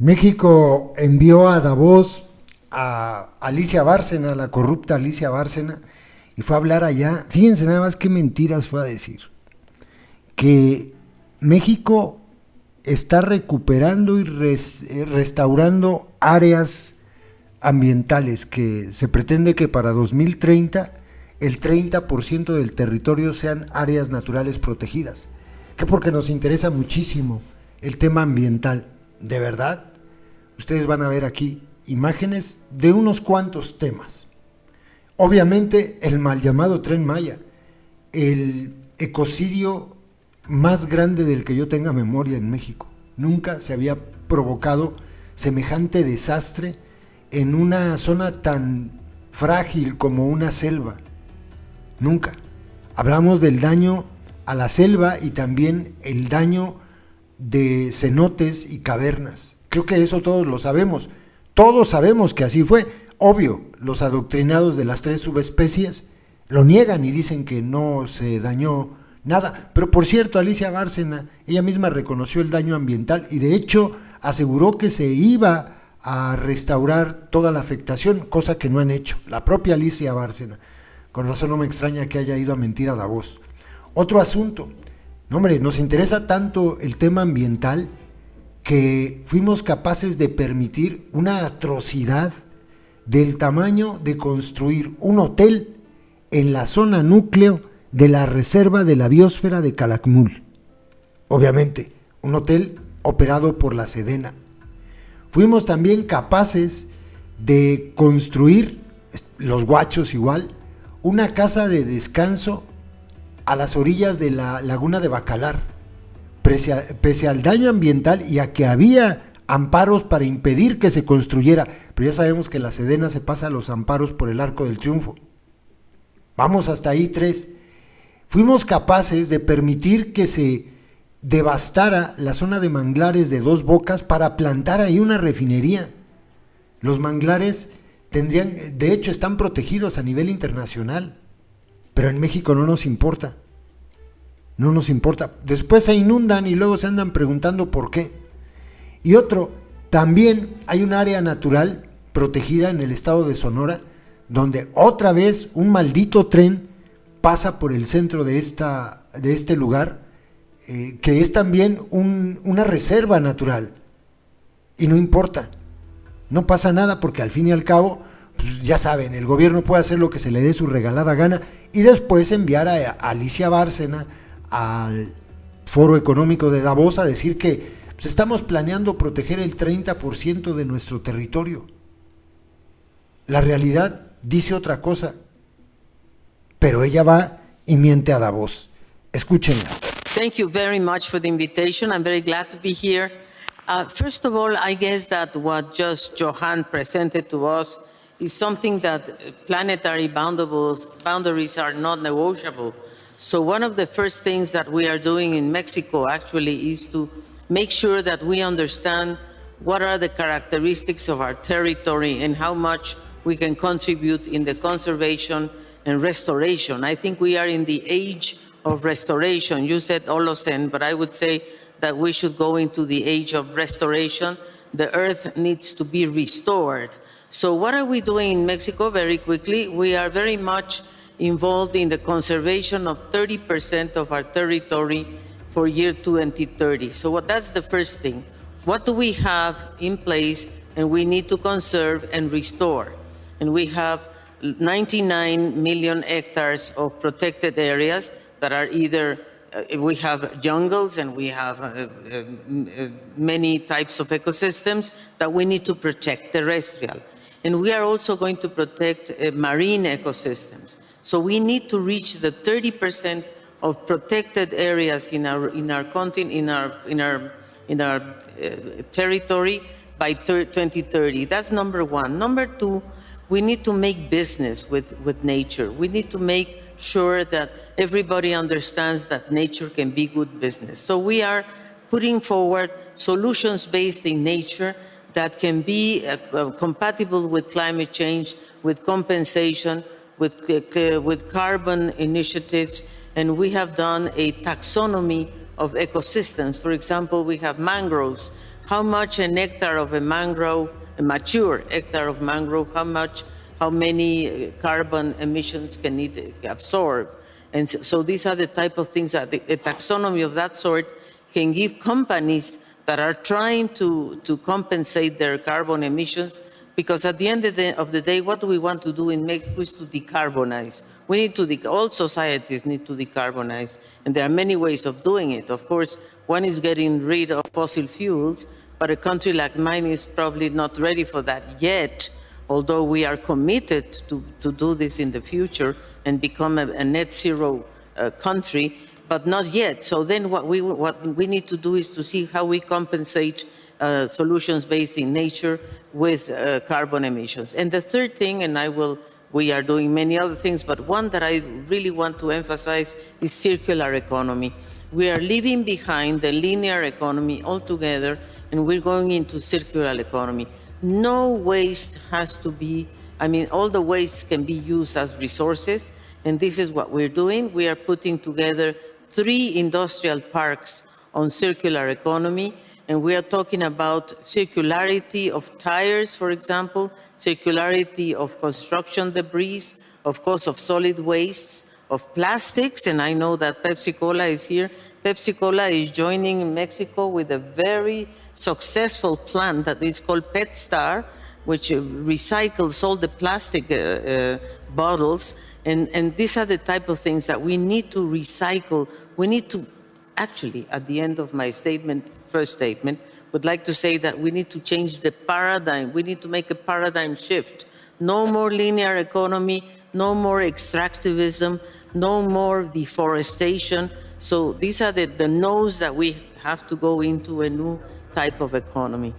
México envió a Davos a Alicia Bárcena, la corrupta Alicia Bárcena, y fue a hablar allá. Fíjense nada más qué mentiras fue a decir. Que México está recuperando y restaurando áreas ambientales, que se pretende que para 2030 el 30% del territorio sean áreas naturales protegidas. Que porque nos interesa muchísimo el tema ambiental. ¿De verdad? Ustedes van a ver aquí imágenes de unos cuantos temas. Obviamente el mal llamado Tren Maya, el ecocidio más grande del que yo tenga memoria en México. Nunca se había provocado semejante desastre en una zona tan frágil como una selva. Nunca. Hablamos del daño a la selva y también el daño de cenotes y cavernas. Creo que eso todos lo sabemos. Todos sabemos que así fue. Obvio, los adoctrinados de las 3 subespecies lo niegan y dicen que no se dañó nada. Pero por cierto, Alicia Bárcena, ella misma reconoció el daño ambiental y de hecho aseguró que se iba a restaurar toda la afectación, cosa que no han hecho. La propia Alicia Bárcena. Con razón no me extraña que haya ido a mentir a Davos. Otro asunto. No, hombre, nos interesa tanto el tema ambiental que fuimos capaces de permitir una atrocidad del tamaño de construir un hotel en la zona núcleo de la reserva de la biosfera de Calakmul. Obviamente, un hotel operado por la Sedena. Fuimos también capaces de construir, los guachos igual, una casa de descanso a las orillas de la laguna de Bacalar, pese al daño ambiental y a que había amparos para impedir que se construyera, pero ya sabemos que la Sedena se pasa los amparos por el Arco del Triunfo. Vamos hasta ahí 3. Fuimos capaces de permitir que se devastara la zona de manglares de Dos Bocas para plantar ahí una refinería. Los manglares de hecho están protegidos a nivel internacional, pero en México no nos importa. No nos importa. Después se inundan y luego se andan preguntando por qué. Y otro, también hay un área natural protegida en el estado de Sonora, donde otra vez un maldito tren pasa por el centro de este lugar, que es también una reserva natural. Y no importa. No pasa nada porque al fin y al cabo, pues ya saben, el gobierno puede hacer lo que se le dé su regalada gana y después enviar a Alicia Bárcena al Foro Económico de Davos a decir que pues, estamos planeando proteger el 30% de nuestro territorio. La realidad dice otra cosa, pero ella va y miente a Davos. Escúchenla. Thank you very much for the invitation. I'm very glad to be here. First of all, I guess that what just Johan presented to us is something that planetary boundaries are not negotiable. So one of the first things that we are doing in Mexico actually is to make sure that we understand what are the characteristics of our territory and how much we can contribute in the conservation and restoration. I think we are in the age of restoration. You said Holocene, but I would say that we should go into the age of restoration. The earth needs to be restored. So what are we doing in Mexico? Very quickly, we are very much involved in the conservation of 30% of our territory for year 2030. So that's the first thing. What do we have in place and we need to conserve and restore? And we have 99 million hectares of protected areas that are either we have jungles and we have many types of ecosystems that we need to protect, terrestrial. And we are also going to protect marine ecosystems. So we need to reach the 30% of protected areas in our territory by 2030. That's number one. Number two, we need to make business with nature. We need to make sure that everybody understands that nature can be good business. So we are putting forward solutions based in nature that can be compatible with climate change, with compensation, with carbon initiatives, and we have done a taxonomy of ecosystems. For example, we have mangroves how much an hectare of a mangrove, a mature hectare of mangrove, how many carbon emissions can it absorb? And so these are the type of things that a taxonomy of that sort can give companies that are trying to compensate their carbon emissions, because at the end of the day, what do we want to do in Mexico is to decarbonize. We need to, all societies need to decarbonize, and there are many ways of doing it. Of course, one is getting rid of fossil fuels, but a country like mine is probably not ready for that yet, although we are committed to do this in the future and become a net zero country, but not yet. So then what we need to do is to see how we compensate solutions based in nature with carbon emissions. And the third thing, we are doing many other things, but one that I really want to emphasize is circular economy. We are leaving behind the linear economy altogether, and we're going into circular economy. No waste has to be, all the waste can be used as resources, and this is what we're doing. We are putting together 3 industrial parks on circular economy, and we are talking about circularity of tires, for example, circularity of construction debris, of course, of solid wastes, of plastics, and I know that Pepsi Cola is here. Pepsi Cola is joining Mexico with a very successful plant that is called PetStar, which recycles all the plastic bottles, and these are the type of things that we need to recycle. We need to, actually, at the end of my first statement, would like to say that we need to change the paradigm. We need to make a paradigm shift. No more linear economy, no more extractivism, no more deforestation. So these are the no's that we have to go into a new type of economy.